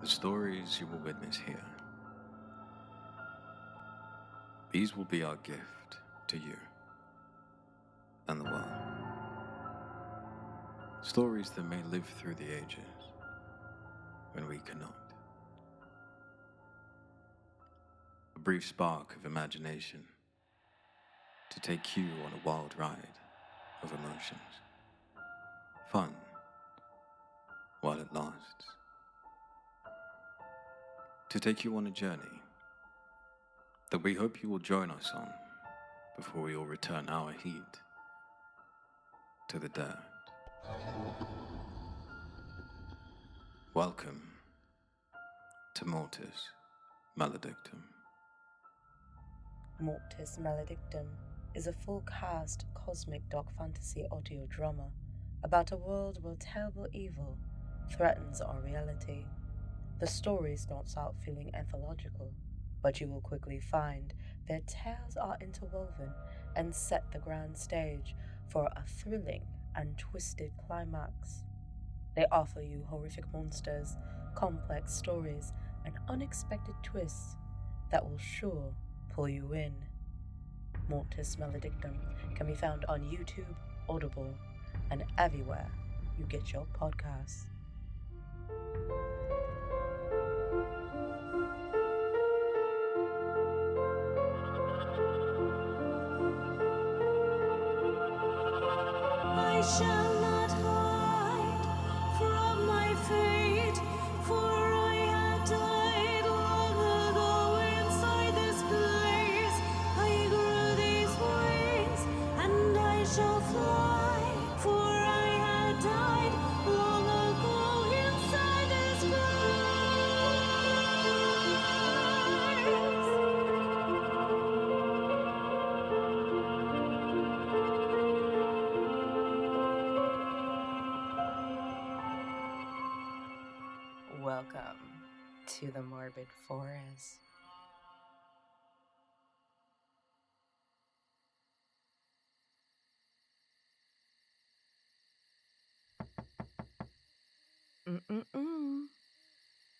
The stories you will witness here, these will be our gift to you and the world. Stories that may live through the ages when we cannot. A brief spark of imagination to take you on a wild ride of emotions. Fun while it lasts. To take you on a journey that we hope you will join us on before we all return our heat to the dirt. Welcome to Mortis Maledictum. Mortis Maledictum is a full-cast cosmic dark fantasy audio drama about a world where terrible evil threatens our reality. The story starts out feeling anthological, but you will quickly find their tales are interwoven and set the grand stage for a thrilling and twisted climax. They offer you horrific monsters, complex stories, and unexpected twists that will sure pull you in. Mortis Maledictum can be found on YouTube, Audible, and everywhere you get your podcasts. I shall not hide from my fate, for I have died long ago inside this place. I grew these wings, and I shall fly, for I have died long ago inside this place. Welcome to the Morbid Forest.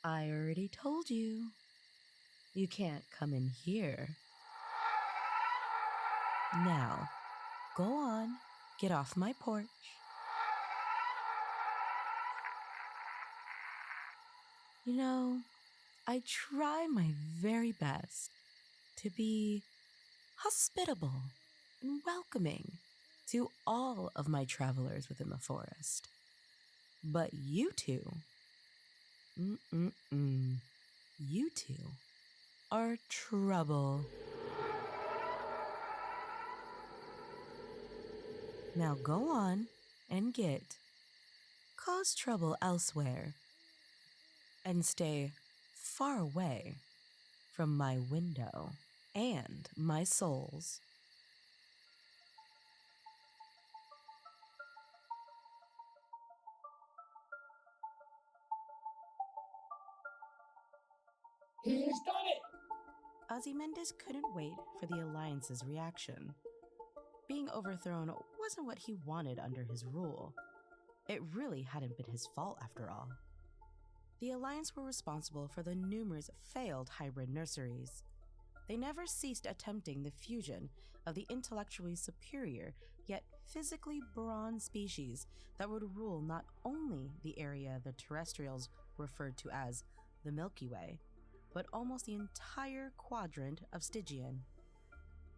I already told you. You can't come in here. Now, go on, get off my porch. You know, I try my very best to be hospitable and welcoming to all of my travelers within the forest. But you two, you two are trouble. Now go on and cause trouble elsewhere, and stay far away from my window and my souls. He's done it! Ozymandias couldn't wait for the Alliance's reaction. Being overthrown wasn't what he wanted under his rule. It really hadn't been his fault after all. The Alliance were responsible for the numerous failed hybrid nurseries. They never ceased attempting the fusion of the intellectually superior yet physically bronze species that would rule not only the area the terrestrials referred to as the Milky Way, but almost the entire quadrant of Stygian.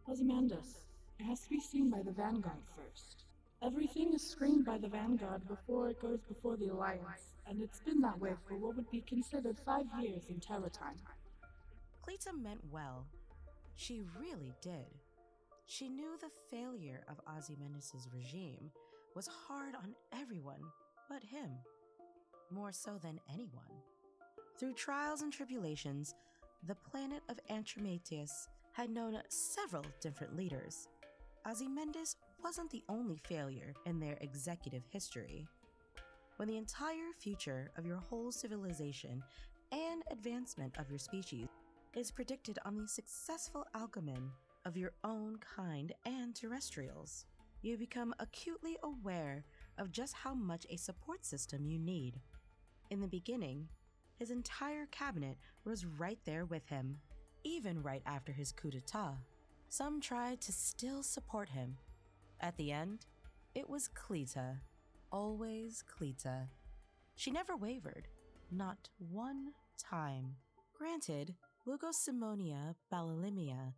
Ozymandias, it has to be seen by the Vanguard first. Everything is screened by the Vanguard before it goes before the Alliance, and it's been that way for what would be considered 5 years in Terra time. Cleta meant well. She really did. She knew the failure of Ozymandias' regime was hard on everyone but him, more so than anyone. Through trials and tribulations, the planet of Antromatius had known several different leaders. Ozymandias wasn't the only failure in their executive history. When the entire future of your whole civilization and advancement of your species is predicted on the successful alchemy of your own kind and terrestrials, you become acutely aware of just how much a support system you need. In the beginning, His entire cabinet was right there with him, even right after his coup d'etat. Some tried to still support him. At the end, it was Cleta, always Cleta. She never wavered, not one time. Granted, Lugosimonia Balalimia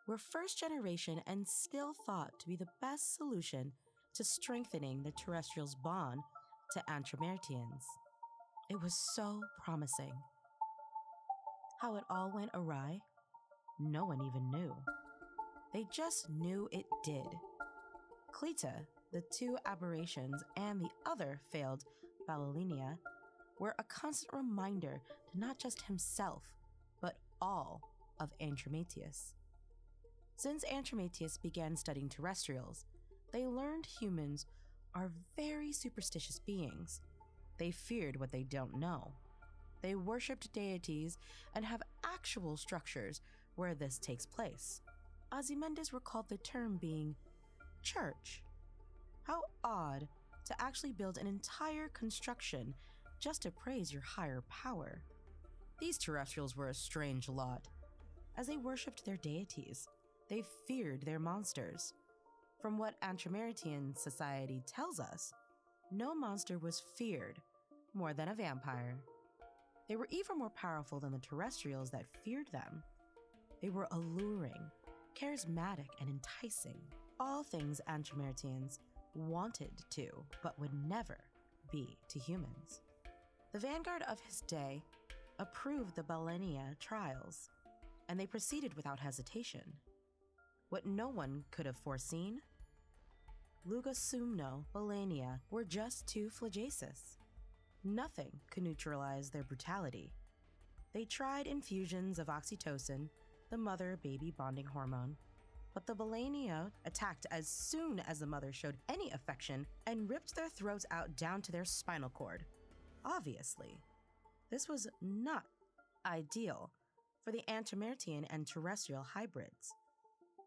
were first generation and still thought to be the best solution to strengthening the terrestrials' bond to Antramertians. It was so promising. How it all went awry, no one even knew. They just knew it did. Cleta, the two aberrations, and the other failed Balalinia were a constant reminder to not just himself, but all of Antramatius. Since Antramatius began studying terrestrials, they learned humans are very superstitious beings. They feared what they don't know. They worshipped deities and have actual structures where this takes place. Ozymandias recalled the term being church. How odd to actually build an entire construction just to praise your higher power. These terrestrials were a strange lot. As they worshipped their deities, they feared their monsters. From what Antramertian society tells us, no monster was feared more than a vampire. They were even more powerful than the terrestrials that feared them. They were alluring, charismatic, and enticing. All things Antramertians wanted to, but would never be to humans. The vanguard of his day approved the Balenia trials, and they proceeded without hesitation. What no one could have foreseen? Lugosumno Balenia were just too flagellous. Nothing could neutralize their brutality. They tried infusions of oxytocin, the mother-baby bonding hormone, but the Balenia attacked as soon as the mother showed any affection and ripped their throats out down to their spinal cord. Obviously, this was not ideal for the Antramertian and terrestrial hybrids.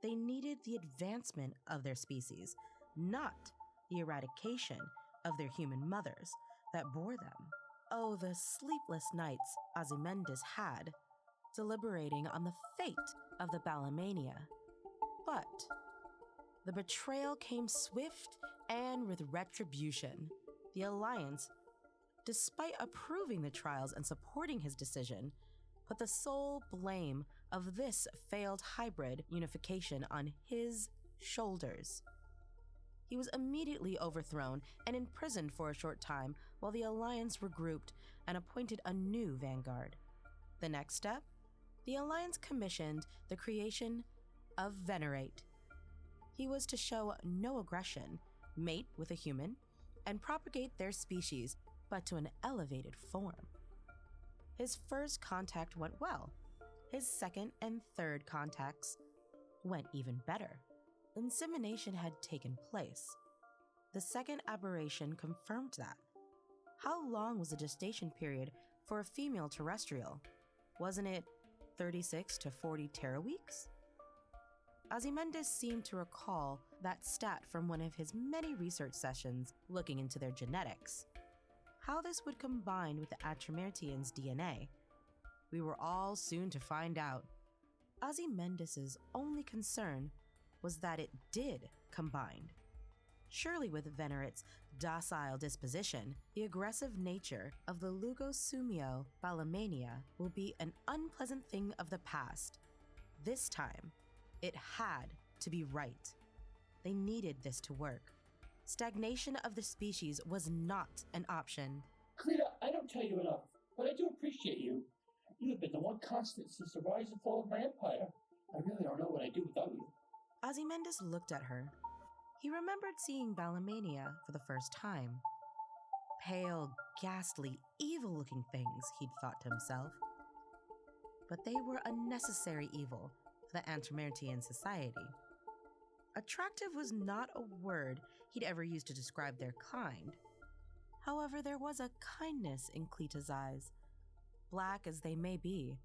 They needed the advancement of their species, not the eradication of their human mothers that bore them. Oh, the sleepless nights Ozymandias had, deliberating on the fate of the Balamania. But the betrayal came swift and with retribution. The Alliance, despite approving the trials and supporting his decision, put the sole blame of this failed hybrid unification on his shoulders. He was immediately overthrown and imprisoned for a short time while the Alliance regrouped and appointed a new vanguard. The next step? The Alliance commissioned the creation of Venerate. He was to show no aggression, mate with a human, and propagate their species, but to an elevated form. His first contact went well. His second and third contacts went even better. Insemination had taken place. The second aberration confirmed that. How long was the gestation period for a female terrestrial? Wasn't it 36 to 40 teraweeks? Ozymandias seemed to recall that stat from one of his many research sessions looking into their genetics. How this would combine with the Antramertians' DNA, we were all soon to find out. Ozymandias' only concern was that it did combine. Surely with Venerate's docile disposition, the aggressive nature of the Lugosumio Balamania will be an unpleasant thing of the past. This time, it had to be right. They needed this to work. Stagnation of the species was not an option. Cleta, I don't tell you enough, but I do appreciate you. You have been the one constant since the rise and fall of my empire. I really don't know what I'd do without you. Ozymandias looked at her. He remembered seeing Balamania for the first time. Pale, ghastly, evil-looking things, he'd thought to himself. But they were a necessary evil for the Antramertian society. Attractive was not a word he'd ever used to describe their kind. However, there was a kindness in Cleta's eyes, black as they may be,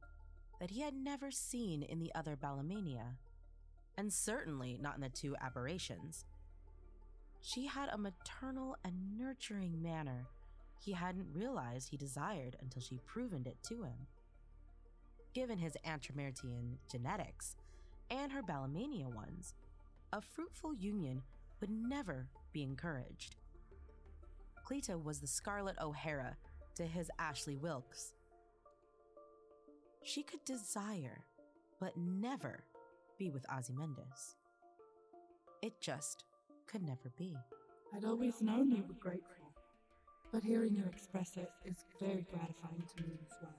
that he had never seen in the other Balamania, and certainly not in the two aberrations. She had a maternal and nurturing manner he hadn't realized he desired until she proven it to him. Given his Antramertian genetics and her Balamania ones, a fruitful union would never be encouraged. Cleta was the Scarlet O'Hara to his Ashley Wilkes. She could desire, but never be with Ozymandias. It just could never be. I'd always known you were grateful, but hearing you express it is very gratifying to me as well.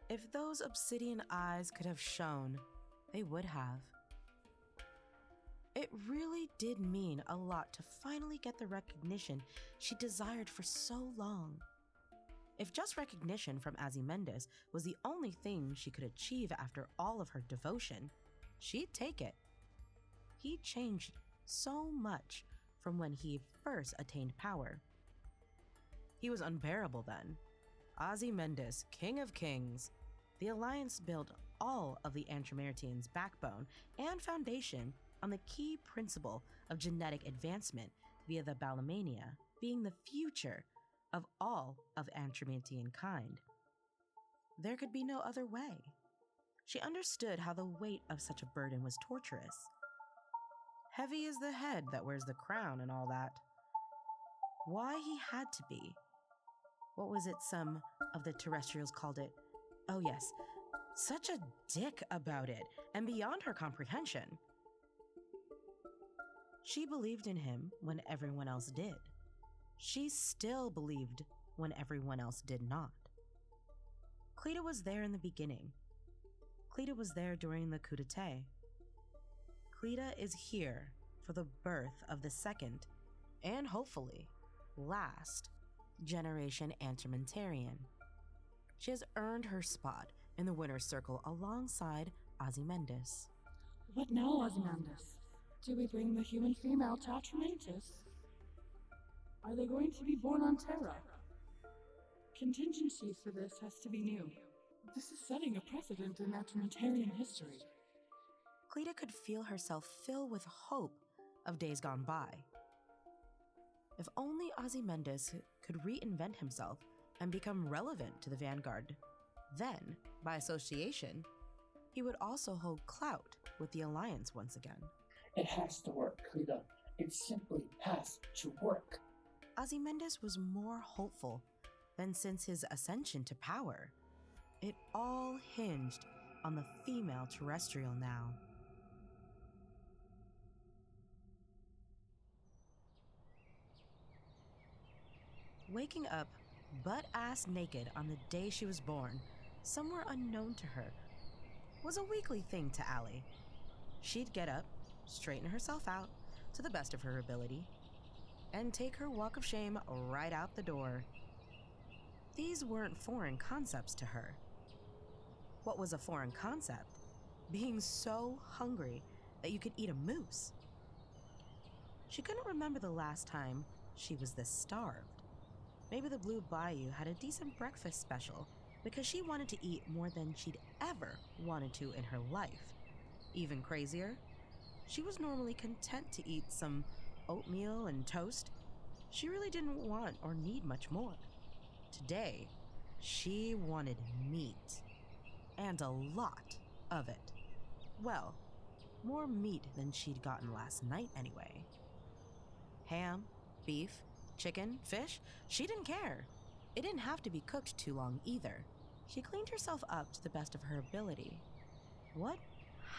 If those obsidian eyes could have shown, they would have. It really did mean a lot to finally get the recognition she desired for so long. If just recognition from Ozymandias was the only thing she could achieve after all of her devotion, she'd take it. He changed so much from when he first attained power. He was unbearable then. Ozymandias, King of Kings. The Alliance built all of the Antramertians' backbone and foundation on the key principle of genetic advancement via the Balamania being the future of all of Antramertian kind. There could be no other way. She understood how the weight of such a burden was torturous. Heavy is the head that wears the crown and all that. Why he had to be. What was it some of the terrestrials called it? Oh yes, such a dick about it, and beyond her comprehension. She believed in him when everyone else did. She still believed when everyone else did not. Cleta was there in the beginning. Cleta was there during the coup d'etat. Cleta is here for the birth of the second, and hopefully, last, generation Antramentarian. She has earned her spot in the winner's circle alongside Ozymandias. What now, Ozymandias? Do we bring the human female to Atramantis? Are they going to be born on Terra? Contingency for this has to be new. This is setting a precedent in Atramentarian history. Cleta could feel herself fill with hope of days gone by. If only Ozymandias could reinvent himself and become relevant to the Vanguard, then, by association, he would also hold clout with the Alliance once again. It has to work, Cleta. It simply has to work. Ozymandias was more hopeful than since his ascension to power. It all hinged on the female terrestrial now. Waking up butt-ass naked on the day she was born, somewhere unknown to her, was a weekly thing to Allie. She'd get up, straighten herself out to the best of her ability, and take her walk of shame right out the door. These weren't foreign concepts to her. What was a foreign concept? Being so hungry that you could eat a moose. She couldn't remember the last time she was this starved. Maybe the Blue Bayou had a decent breakfast special because she wanted to eat more than she'd ever wanted to in her life. Even crazier, she was normally content to eat some oatmeal and toast. She really didn't want or need much more. Today, she wanted meat. And a lot of it. Well, more meat than she'd gotten last night anyway. Ham, beef, chicken, fish, she didn't care. It didn't have to be cooked too long either. She cleaned herself up to the best of her ability. What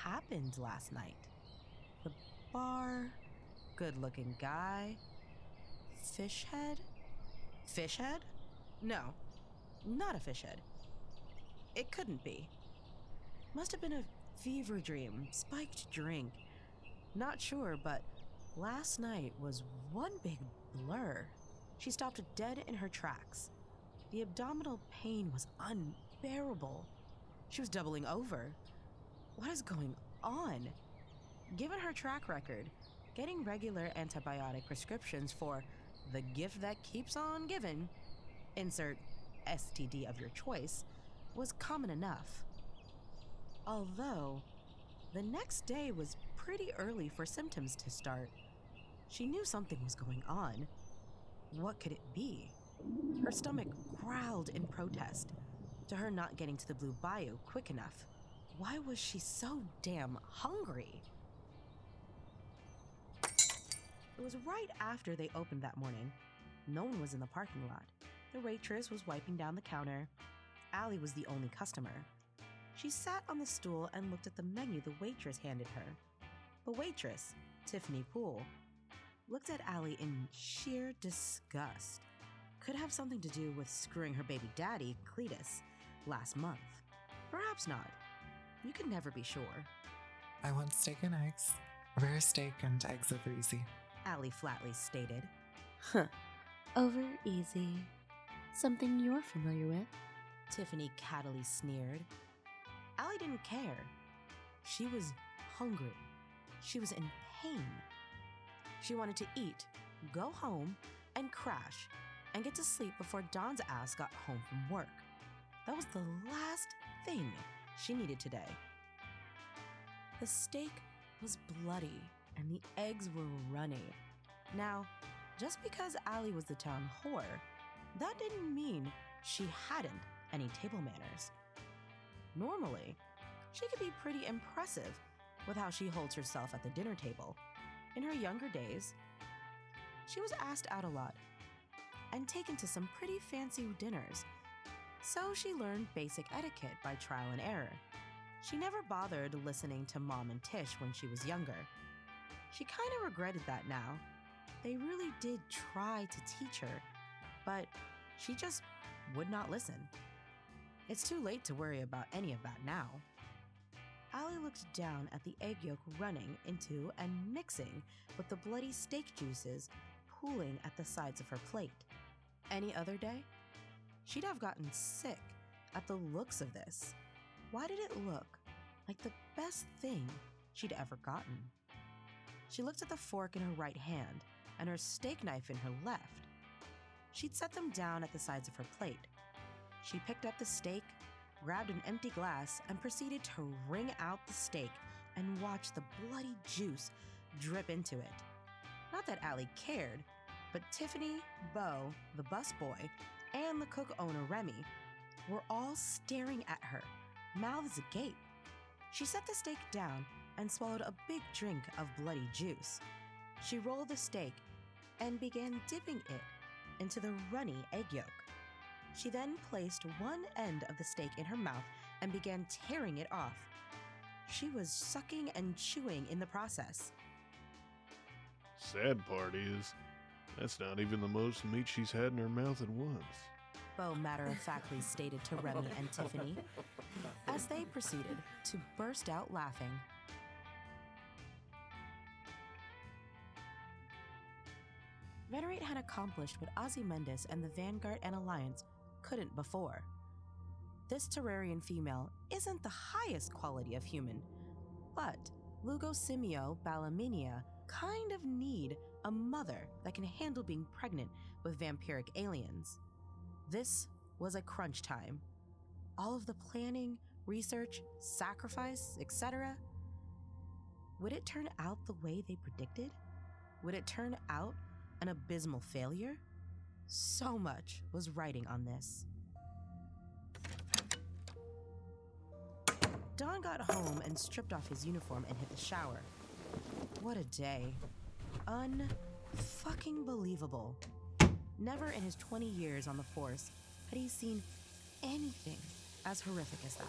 happened last night? The bar, good-looking guy, fish head? Fish head? No, not a fish head. It couldn't be. Must have been a fever dream, spiked drink. Not sure, but last night was one big blur. She stopped dead in her tracks. The abdominal pain was unbearable. She was doubling over. What is going on? Given her track record, getting regular antibiotic prescriptions for the gift that keeps on giving, insert STD of your choice, was common enough. Although, the next day was pretty early for symptoms to start. She knew something was going on. What could it be? Her stomach growled in protest to her not getting to the Blue Bayou quick enough. Why was she so damn hungry? It was right after they opened that morning. No one was in the parking lot. The waitress was wiping down the counter. Allie was the only customer. She sat on the stool and looked at the menu the waitress handed her. The waitress, Tiffany Poole, looked at Allie in sheer disgust. Could have something to do with screwing her baby daddy, Cletus, last month. Perhaps not. You can never be sure. I want steak and eggs. Rare steak and eggs over easy. Allie flatly stated. Over easy. Something you're familiar with. Tiffany cattily sneered. Allie didn't care. She was hungry. She was in pain. She wanted to eat, go home, and crash, and get to sleep before Dawn's ass got home from work. That was the last thing she needed today. The steak was bloody, and the eggs were runny. Now, just because Allie was the town whore, that didn't mean she hadn't any table manners. Normally, she could be pretty impressive with how she holds herself at the dinner table. In her younger days, she was asked out a lot and taken to some pretty fancy dinners, so she learned basic etiquette by trial and error. She never bothered listening to Mom and Tish when she was younger. She kind of regretted that now. They really did try to teach her, but she just would not listen. It's too late to worry about any of that now. Allie looked down at the egg yolk running into and mixing with the bloody steak juices pooling at the sides of her plate. Any other day, she'd have gotten sick at the looks of this. Why did it look like the best thing she'd ever gotten? She looked at the fork in her right hand and her steak knife in her left. She'd set them down at the sides of her plate. She picked up the steak, grabbed an empty glass, and proceeded to wring out the steak and watch the bloody juice drip into it. Not that Allie cared, but Tiffany, Bo, the busboy, and the cook owner Remy were all staring at her, mouths agape. She set the steak down and swallowed a big drink of bloody juice. She rolled the steak and began dipping it into the runny egg yolk. She then placed one end of the steak in her mouth and began tearing it off. She was sucking and chewing in the process. Sad part is, that's not even the most meat she's had in her mouth at once. Bo matter-of-factly stated to Remy and Tiffany as they proceeded to burst out laughing. Venerate had accomplished what Ozymandias and the Vanguard and Alliance couldn't before. This Terrarian female isn't the highest quality of human, but Lugosimio Balaminia kind of need a mother that can handle being pregnant with vampiric aliens. This was a crunch time. All of the planning, research, sacrifice, etc. Would it turn out the way they predicted? Would it turn out an abysmal failure? So much was riding on this. Don got home and stripped off his uniform and hit the shower. What a day. Un-fucking believable. Never in his 20 years on the force had he seen anything as horrific as that.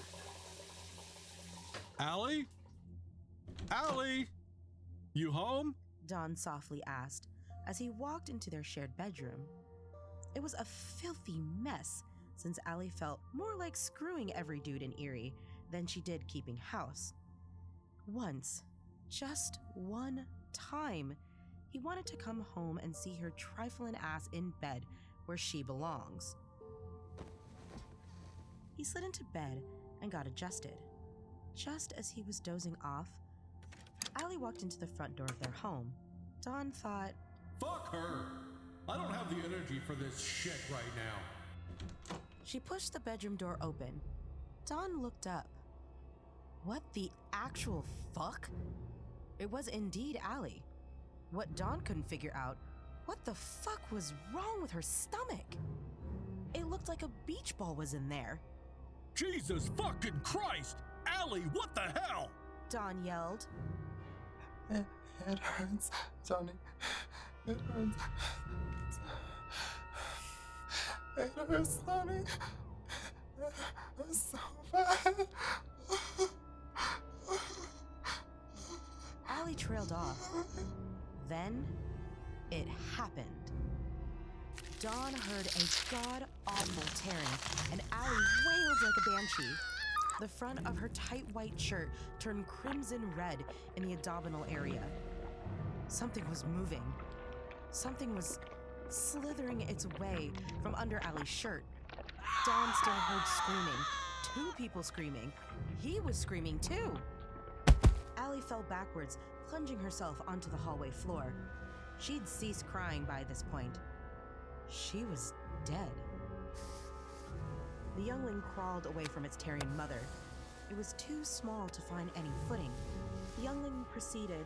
Allie? Allie? You home? Don softly asked as he walked into their shared bedroom. It was a filthy mess, since Allie felt more like screwing every dude in Erie than she did keeping house. Once, just one time, he wanted to come home and see her trifling ass in bed where she belongs. He slid into bed and got adjusted. Just as he was dozing off, Allie walked into the front door of their home. Don thought, Fuck her! I don't have the energy for this shit right now. She pushed the bedroom door open. Don looked up. What the actual fuck? It was indeed Allie. What Don couldn't figure out, what the fuck was wrong with her stomach? looked like a beach ball was in there. Jesus fucking Christ! Allie, what the hell? Don yelled. It hurts, Johnny. It hurts. It hurts, Johnny. It hurts so bad. Allie trailed off. Then, it happened. Dawn heard a god-awful tearing, and Allie wailed like a banshee. The front of her tight white shirt turned crimson red in the abdominal area. Something was moving. Something was slithering its way from under Allie's shirt. Dawn still heard screaming. 2 people screaming. He was screaming too. Allie fell backwards, plunging herself onto the hallway floor. She'd ceased crying by this point. She was dead. The youngling crawled away from its Terrian mother. It was too small to find any footing. The youngling proceeded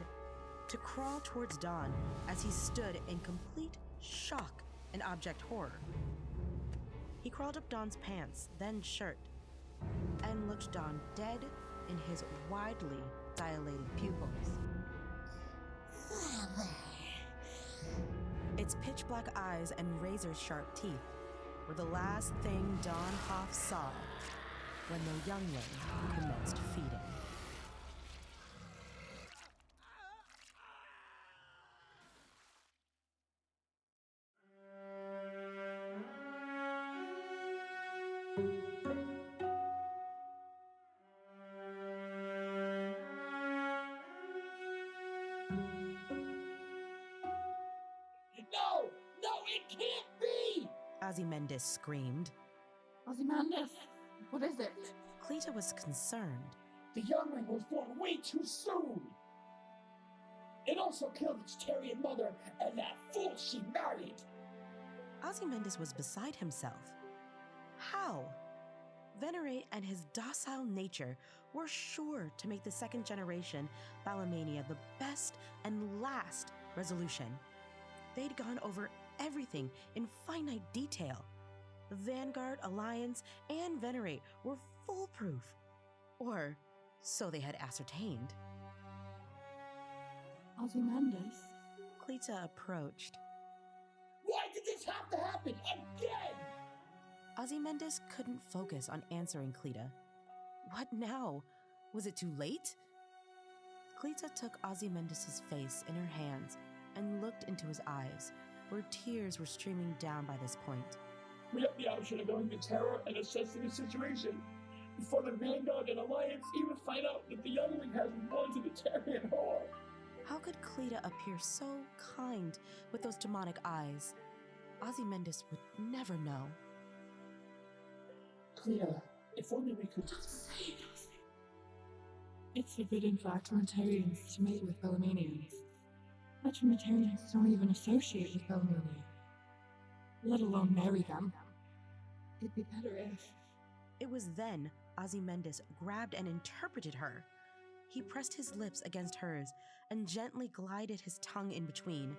to crawl towards Dawn as he stood in complete shock and abject horror. He crawled up Dawn's pants, then shirt, and looked Dawn dead in his widely dilated pupils. Its pitch-black eyes and razor-sharp teeth were the last thing Dawn Hoff saw when the youngling commenced feeding. No, it can't be! Ozymandias screamed. Ozymandias, what is it? Cleta was concerned. The youngling was born way too soon! It also killed its Terrian mother and that fool she married! Ozymandias was beside himself. How? Venerate and his docile nature were sure to make the second generation Balamania the best and last resolution. They'd gone over everything in finite detail. The Vanguard, Alliance, and Venerate were foolproof. Or so they had ascertained. Ozymandias? Cleta approached. Why did this have to happen again? Ozymandias couldn't focus on answering Cleta. What now? Was it too late? Cleta took Ozymandias' face in her hands and looked into his eyes, where tears were streaming down by this point. We have the option of going to terror and assessing the situation before the Vanguard and Alliance even find out that the youngling has been born to the Terrian whore. How could Cleta appear so kind with those demonic eyes? Ozymandias would never know. Cleta, if only we could... It's forbidden for Atramentarians to mate with Belamanians. Atramentarians don't even associate with Belamania, let alone marry them. It'd be better if... It was then Ozymandias grabbed and interpreted her. He pressed his lips against hers and gently glided his tongue in between.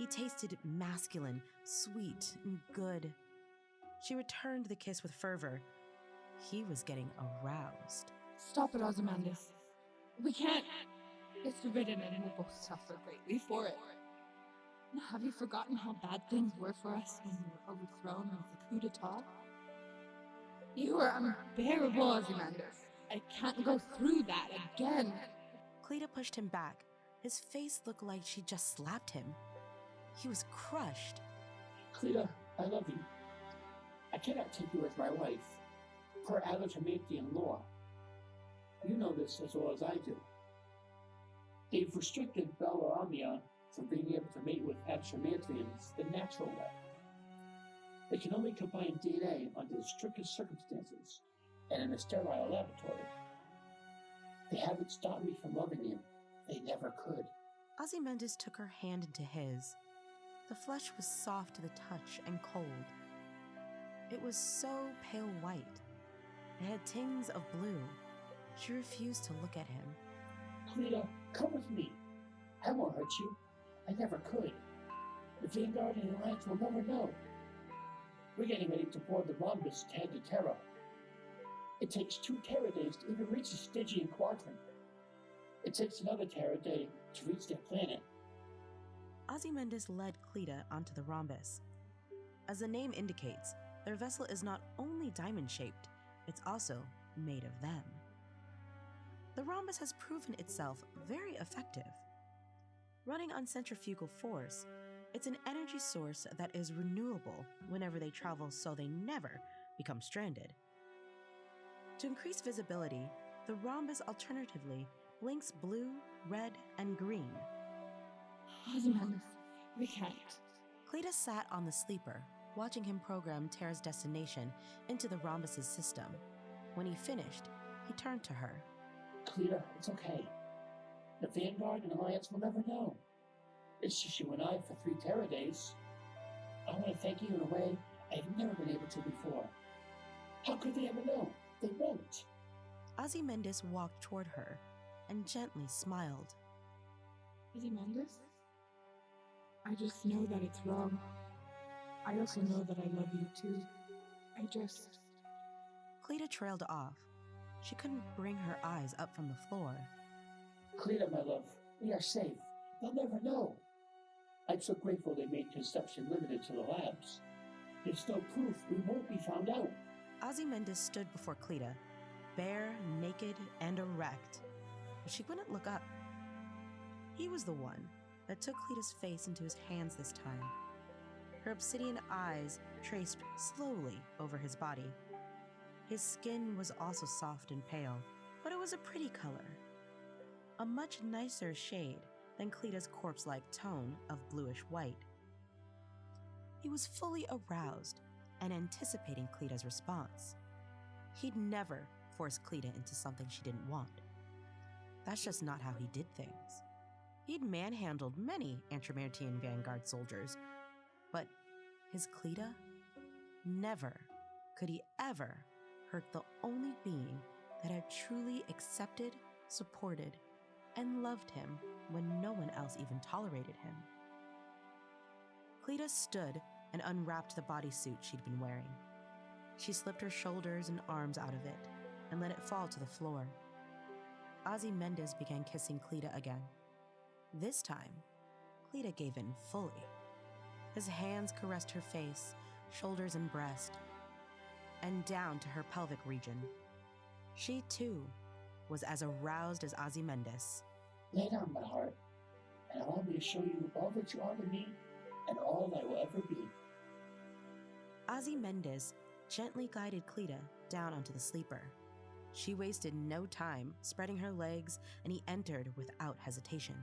He tasted masculine, sweet, and good. She returned the kiss with fervor. He was getting aroused. Stop it, Ozymandias. We can't. It's forbidden and we'll both suffer greatly for it. Now, have you forgotten how bad things were for us when we were overthrown with the coup d'etat? You were unbearable, Ozymandias. I can't go through that again. Cleta pushed him back. His face looked like she just slapped him. He was crushed. Cleta, I love you. I cannot take you as my wife, per Atramantian law. You know this as well as I do. They've restricted Balamania from being able to mate with Atramantians the natural way. They can only combine DNA under the strictest circumstances and in a sterile laboratory. They haven't stopped me from loving you. They never could. Ozymandias took her hand into his. The flesh was soft to the touch and cold. It was so pale white. It had tings of blue. She refused to look at him. Cleta, come with me. I won't hurt you. I never could. The Vanguard and Alliance will never know. We're getting ready to board the Rhombus to head to Terra. It takes 2 Terra days to even reach the Stygian quadrant. It takes another Terra day to reach their planet. Ozymandias led Cleta onto the Rhombus. As the name indicates, their vessel is not only diamond-shaped, it's also made of them. The Rhombus has proven itself very effective. Running on centrifugal force, it's an energy source that is renewable whenever they travel, so they never become stranded. To increase visibility, the Rhombus alternatively blinks blue, red, and green. Ozymandias, we can't. Cleta sat on the sleeper, watching him program Terra's destination into the Rhombus's system. When he finished, he turned to her. Cleta, it's okay. The Vanguard and Alliance will never know. It's just you and I for 3 Terra days. I want to thank you in a way I've never been able to before. How could they ever know? They won't. Ozymandias walked toward her and gently smiled. Ozymandias? I just know that it's wrong. I also know that I love you too. Cleta trailed off. She couldn't bring her eyes up from the floor. Cleta, my love, we are safe. They'll never know. I'm so grateful they made conception limited to the labs. There's no proof we won't be found out. Ozymandias stood before Cleta, bare, naked, and erect, but she wouldn't look up. He was the one that took Cleta's face into his hands this time. Her obsidian eyes traced slowly over his body. His skin was also soft and pale, but it was a pretty color. A much nicer shade than Cleta's corpse-like tone of bluish white. He was fully aroused and anticipating Cleta's response. He'd never force Cleta into something she didn't want. That's just not how he did things. He'd manhandled many Antramertian Vanguard soldiers, but his Cleta? Never could he ever hurt the only being that had truly accepted, supported, and loved him when no one else even tolerated him. Cleta stood and unwrapped the bodysuit she'd been wearing. She slipped her shoulders and arms out of it and let it fall to the floor. Ozymandias began kissing Cleta again. This time, Cleta gave in fully. His hands caressed her face, shoulders and breast, and down to her pelvic region. She, too, was as aroused as Ozymandias. Lay down, my heart, and allow me to show you all that you are to me and all I will ever be. Ozymandias gently guided Cleta down onto the sleeper. She wasted no time spreading her legs, and he entered without hesitation.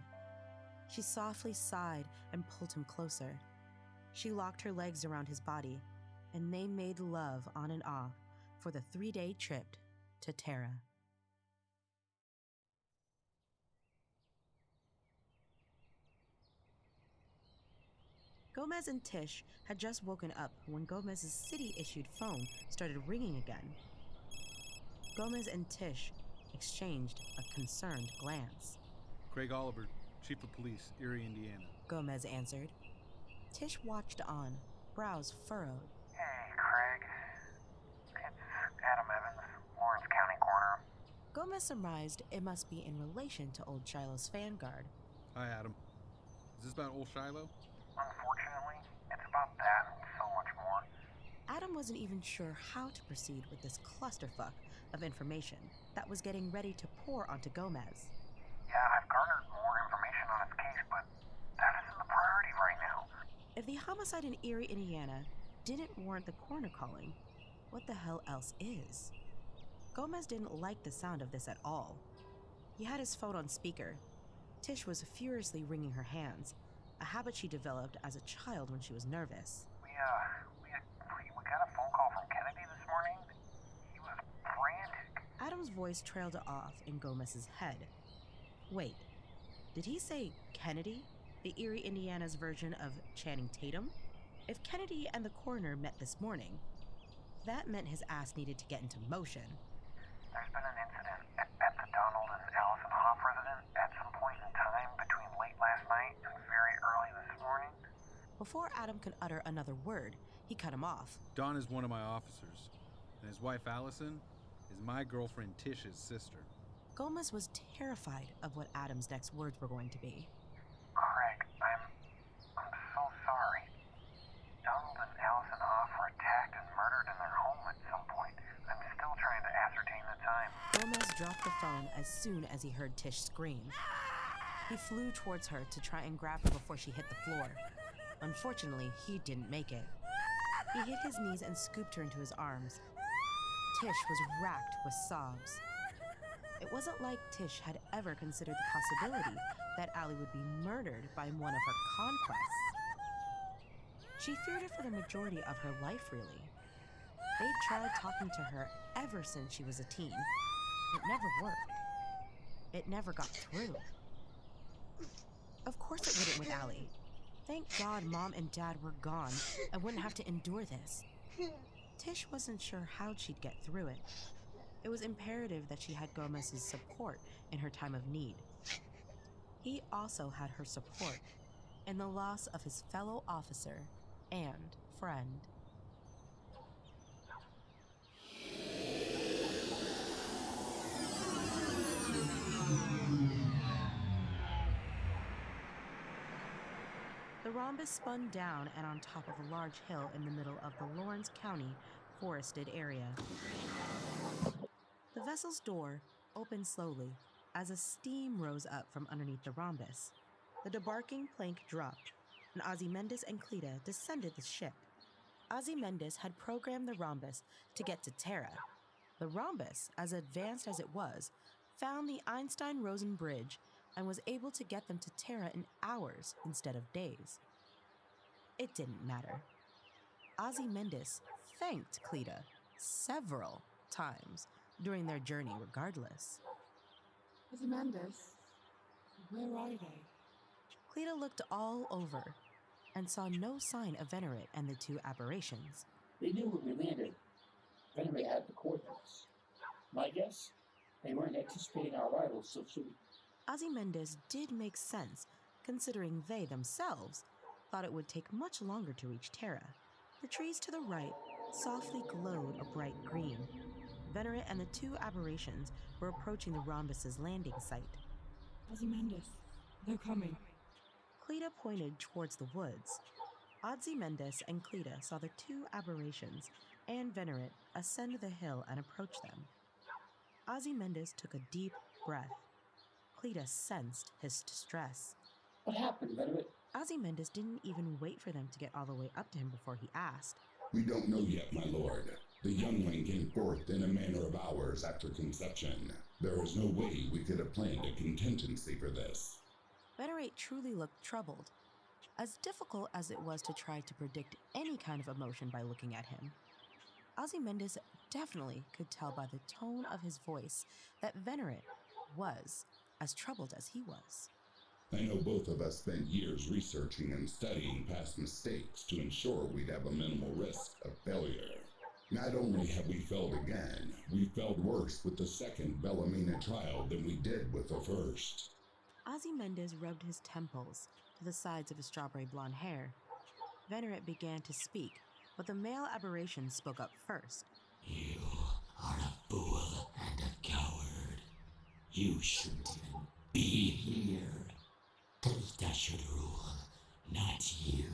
She softly sighed and pulled him closer. She locked her legs around his body, and they made love on and off for the 3-day trip to Terra. Gomez and Tish had just woken up when Gomez's city-issued phone started ringing again. Gomez and Tish exchanged a concerned glance. Craig Oliver, Chief of Police, Erie, Indiana. Gomez answered. Tish watched on, brows furrowed. Hey, Craig. It's Adam Evans, Lawrence County Coroner. Gomez surmised it must be in relation to old Shiloh's Vanguard. Hi, Adam. Is this about old Shiloh? Unfortunately, it's about that and so much more. Adam wasn't even sure how to proceed with this clusterfuck of information that was getting ready to pour onto Gomez. Yeah, I've garnered more information on its case, but that isn't the priority right now. If the homicide in Erie, Indiana didn't warrant the coroner calling, what the hell else is? Gomez didn't like the sound of this at all. He had his phone on speaker. Tish was furiously wringing her hands, a habit she developed as a child when she was nervous. We got a phone call from Kennedy this morning. He was frantic. Adam's voice trailed off in Gomez's head. Wait, did he say Kennedy? The Erie, Indiana's version of Channing Tatum? If Kennedy and the coroner met this morning, that meant his ass needed to get into motion. There's been an incident at the Donald and Allison Hoff residence at some point in time between late last night and very early this morning. Before Adam could utter another word, he cut him off. Dawn is one of my officers, and his wife Allison is my girlfriend Tish's sister. Gomez was terrified of what Adam's next words were going to be. Craig, I'm so sorry. Donald and Allison Hoff were attacked and murdered in their home at some point. I'm still trying to ascertain the time. Gomez dropped the phone as soon as he heard Tish scream. He flew towards her to try and grab her before she hit the floor. Unfortunately, he didn't make it. He hit his knees and scooped her into his arms. Tish was racked with sobs. It wasn't like Tish had ever considered the possibility that Allie would be murdered by one of her conquests. She feared it for the majority of her life, really. They'd tried talking to her ever since she was a teen. It never worked. It never got through. Of course it wouldn't with Allie. Thank God Mom and Dad were gone and wouldn't have to endure this. Tish wasn't sure how she'd get through it. It was imperative that she had Gomez's support in her time of need. He also had her support in the loss of his fellow officer and friend. The rhombus spun down and on top of a large hill in the middle of the Lawrence County forested area. The vessel's door opened slowly as a steam rose up from underneath the rhombus. The debarking plank dropped, and Ozymandias and Cleta descended the ship. Ozymandias had programmed the rhombus to get to Terra. The rhombus, as advanced as it was, found the Einstein-Rosen bridge and was able to get them to Terra in hours instead of days. It didn't matter. Ozymandias thanked Cleta several times during their journey regardless. Ozymandias, where are they? Cleta looked all over and saw no sign of Venerate and the two aberrations. They knew when we landed. Venerate had the coordinates. My guess, they weren't anticipating our arrival so soon. Ozymandias did make sense, considering they themselves thought it would take much longer to reach Terra. The trees to the right softly glowed a bright green. Venerate and the two aberrations were approaching the rhombus's landing site. Ozymandias, they're coming. Cleta pointed towards the woods. Ozymandias and Cleta saw the two aberrations and Venerate ascend the hill and approach them. Ozymandias took a deep breath. Cleta sensed his distress. What happened, Venerate? Ozymandias didn't even wait for them to get all the way up to him before he asked. We don't know yet, my lord. The youngling came forth in a manner of hours after conception. There is no way we could have planned a contingency for this. Venerate truly looked troubled. As difficult as it was to try to predict any kind of emotion by looking at him, Ozymandias definitely could tell by the tone of his voice that Venerate was as troubled as he was. I know both of us spent years researching and studying past mistakes to ensure we'd have a minimal risk of failure. Not only have we failed again, we failed worse with the second Bellamina trial than we did with the first. Ozymandias rubbed his temples to the sides of his strawberry blonde hair. Venerate began to speak, but the male aberration spoke up first. You are a fool and a coward. You shouldn't even be here. Cleta should rule, not you.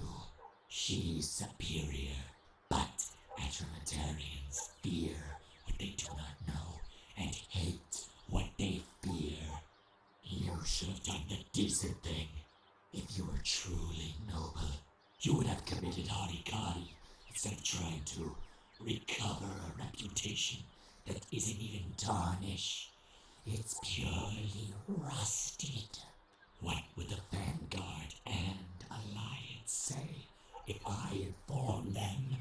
She's superior, but Atramentarians fear what they do not know and hate what they fear. You should have done the decent thing. If you were truly noble, you would have committed harikari instead of trying to recover a reputation that isn't even tarnished. It's purely rusted. What would the Vanguard and Alliance say if I informed them?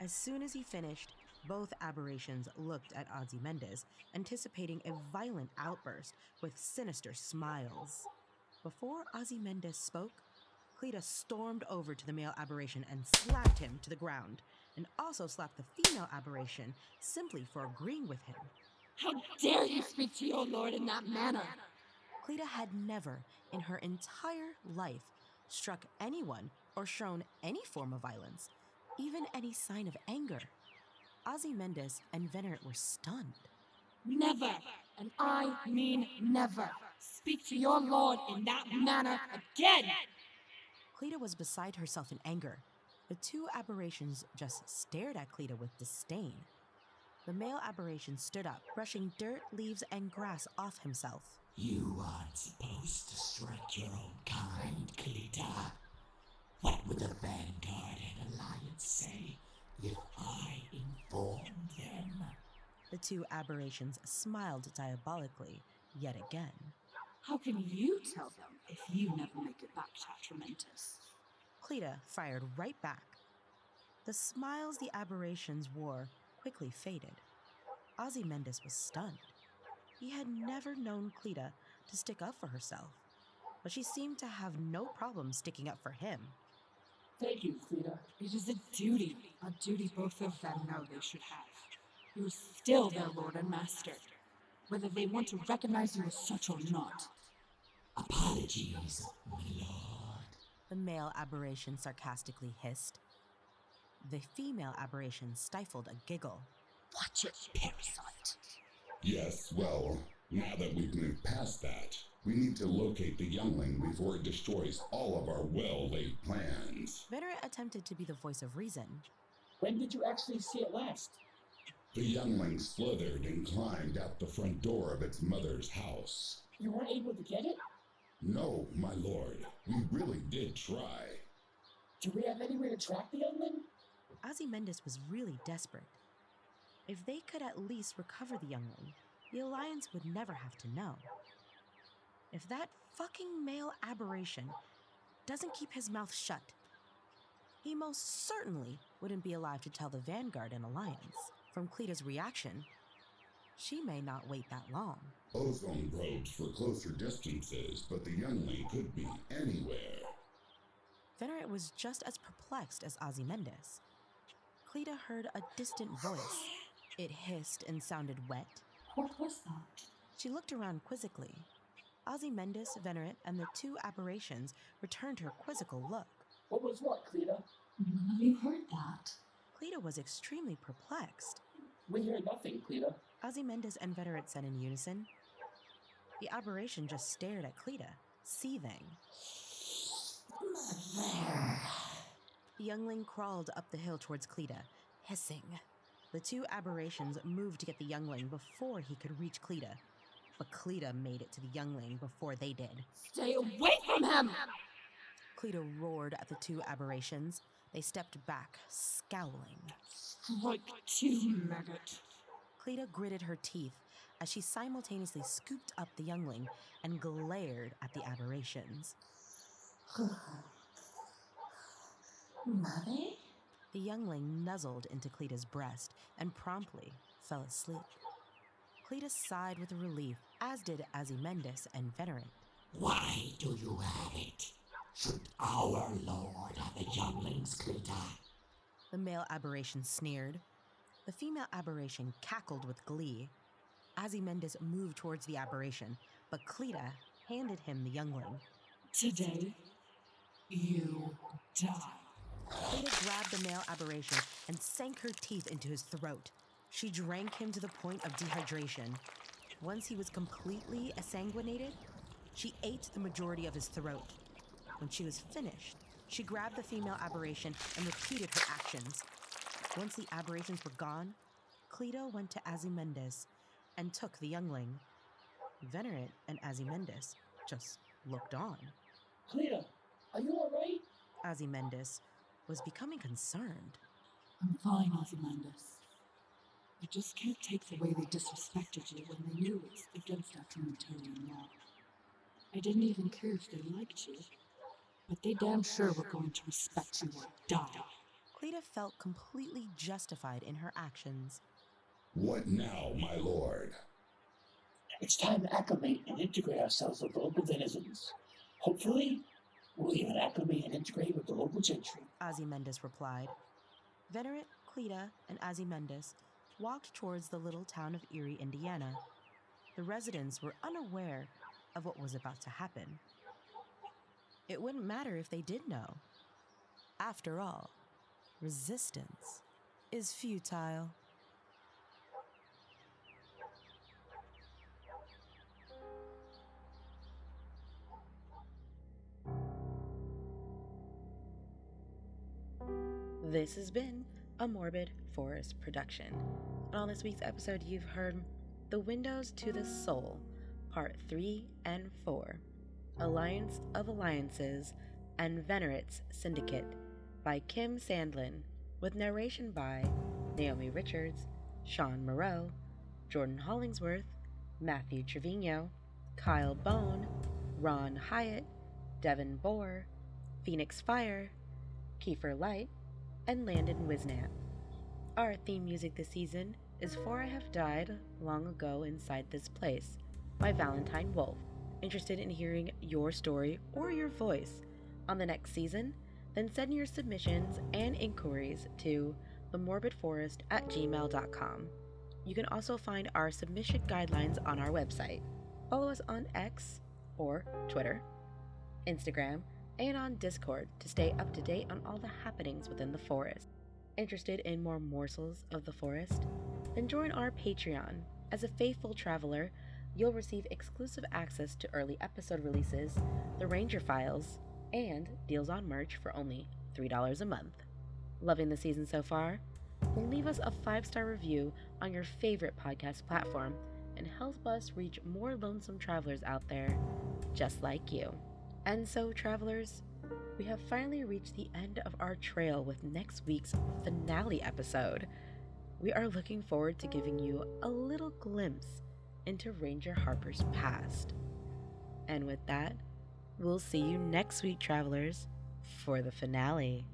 As soon as he finished, both aberrations looked at Ozymandias, anticipating a violent outburst with sinister smiles. Before Ozymandias spoke, Cleta stormed over to the male aberration and slapped him to the ground, and also slapped the female aberration simply for agreeing with him. How dare you speak to your lord in that manner? Cleta had never, in her entire life, struck anyone or shown any form of violence, even any sign of anger. Ozymandias and Venerate were stunned. Never, and I mean never, speak to your lord in that manner again! Cleta was beside herself in anger. The two aberrations just stared at Cleta with disdain. The male aberration stood up, brushing dirt, leaves, and grass off himself. You aren't supposed to strike your own kind, Cleta. What would the Vanguard and Alliance say if I informed them? The two aberrations smiled diabolically yet again. How can you tell them if you never make it back to Trementus? Cleta fired right back. The smiles the aberrations wore quickly faded. Ozymandias was stunned. He had never known Cleta to stick up for herself, but she seemed to have no problem sticking up for him. Thank you, Cleta. It is a duty both of them know they should have. You are still their lord and master, whether they want to recognize you as such or not. Apologies, my lord. The male aberration sarcastically hissed. The female aberration stifled a giggle. Watch it, parasite. Yes, well, now that we've moved past that, we need to locate the youngling before it destroys all of our well-laid plans. Venerate attempted to be the voice of reason. When did you actually see it last? The youngling slithered and climbed out the front door of its mother's house. You weren't able to get it? No, my lord. We really did try. Do we have anywhere to track the youngling? Ozymandias was really desperate. If they could at least recover the youngling, the Alliance would never have to know. If that fucking male aberration doesn't keep his mouth shut, he most certainly wouldn't be alive to tell the Vanguard and Alliance. From Cleta's reaction, she may not wait that long. Ozone probes for closer distances, but the youngling could be anywhere. Venerate was just as perplexed as Ozymandias. Cleta heard a distant voice. It hissed and sounded wet. What was that? She looked around quizzically. Ozymandias, Venerate, and the two aberrations returned her quizzical look. What was what, Cleta? None of you heard that. Cleta was extremely perplexed. We hear nothing, Cleta. Ozymandias and Venerate said in unison. The aberration just stared at Cleta, seething. The youngling crawled up the hill towards Cleta, hissing. The two aberrations moved to get the youngling before he could reach Cleta, but Cleta made it to the youngling before they did. Stay away from him! Cleta roared at the two aberrations. They stepped back, scowling. Strike two, maggot. Cleta gritted her teeth as she simultaneously scooped up the youngling and glared at the aberrations. Mother? The youngling nuzzled into Cleta's breast and promptly fell asleep. Cleta sighed with relief, as did Ozymandias and Venerate. Why do you have it? Should our lord have the younglings, Cleta? The male aberration sneered. The female aberration cackled with glee. Ozymandias moved towards the aberration, but Cleta handed him the youngling. Today, you die. Cleta grabbed the male aberration and sank her teeth into his throat. She drank him to the point of dehydration. Once he was completely sanguinated, she ate the majority of his throat. When she was finished, she grabbed the female aberration and repeated her actions. Once the aberrations were gone, Cleta went to Ozymandias and took the youngling. Venerate and Ozymandias just looked on. Cleta, are you alright? Ozymandias was becoming concerned. I'm fine, Ozymandias. I just can't take the way they disrespected you when they knew it's against our Trinitarian law. I didn't even care if they liked you, but they damn sure were going to respect you or die. Cleta felt completely justified in her actions. What now, my lord? It's time to acclimate and integrate ourselves with the local denizens. Hopefully, we'll even acclimate and integrate with the local gentry. Ozymandias replied. Venerate, Cleta, and Ozymandias walked towards the little town of Erie, Indiana. The residents were unaware of what was about to happen. It wouldn't matter if they did know. After all, resistance is futile. This has been a Morbid Forest production. And on this week's episode, you've heard The Windows to the Soul, Part 3 and 4, Alliance of Alliances, and Venerate Syndicate by Kim Sandlin, with narration by Naomi Richards, Shawn Moreau, Jordan Hollingsworth, Matthew Trevino, Kyle Bone, Ron Hyatt, Devyn Boer, Phoenix Fire, Kiefer Light, and Landon Whisnant. Our theme music this season is For I Have Died Long Ago Inside This Place by Valentine Wolf. Interested in hearing your story or your voice on the next season? Then send your submissions and inquiries to themorbidforest@gmail.com. You can also find our submission guidelines on our website. Follow us on X or Twitter, Instagram, and on Discord to stay up to date on all the happenings within the forest. Interested in more morsels of the forest? Then join our Patreon. As a faithful traveler, you'll receive exclusive access to early episode releases, the Ranger Files, and deals on merch for only $3 a month. Loving the season so far? Then leave us a 5-star review on your favorite podcast platform and help us reach more lonesome travelers out there just like you. And so, travelers, we have finally reached the end of our trail with next week's finale episode. We are looking forward to giving you a little glimpse into Ranger Harper's past. And with that, we'll see you next week, travelers, for the finale.